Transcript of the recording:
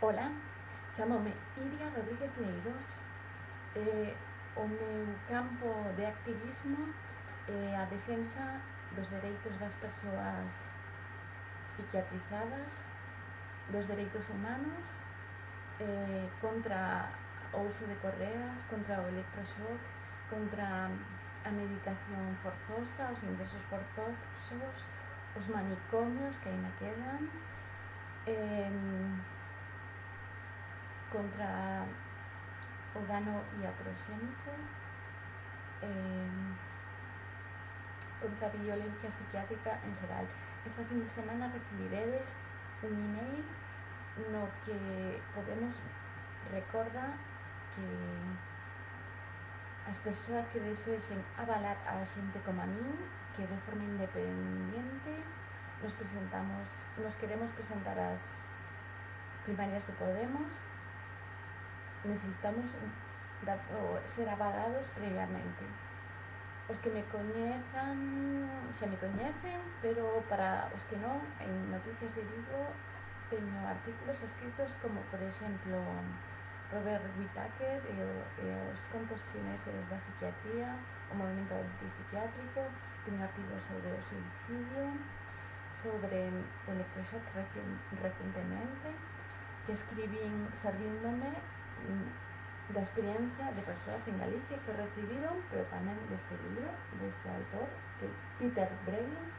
Ola, chámome Iria Rodríguez Leiros. O meu campo de activismo é a defensa dos dereitos das persoas psiquiatrizadas, dos dereitos humanos, contra o uso de correas, contra o electroshock, contra a medicación forzosa, os ingresos forzosos, os manicomios que aínda quedan, contra o dano iatroxénico, contra a violencia psiquiátrica en xeral. Esta fin de semana recibiredes un email no que Podemos recorda que as persoas que desexen avalar a xente como a min, que de forma independiente nos queremos presentar ás primarias de Podemos, necesitamos ser avalados previamente. Os que me coñezan xa me coñecen, pero para os que non, en Noticias de Vigo teño artículos escritos como, por exemplo, Robert Whittaker e os contos chineses da psiquiatría, o movimento antipsiquiátrico. Teño artigos sobre o suicidio, sobre o electroshock recentemente, que escribín servíndome da experiencia de persoas en Galicia que recibiron, pero tamén deste libro, deste autor, que Peter Breggin,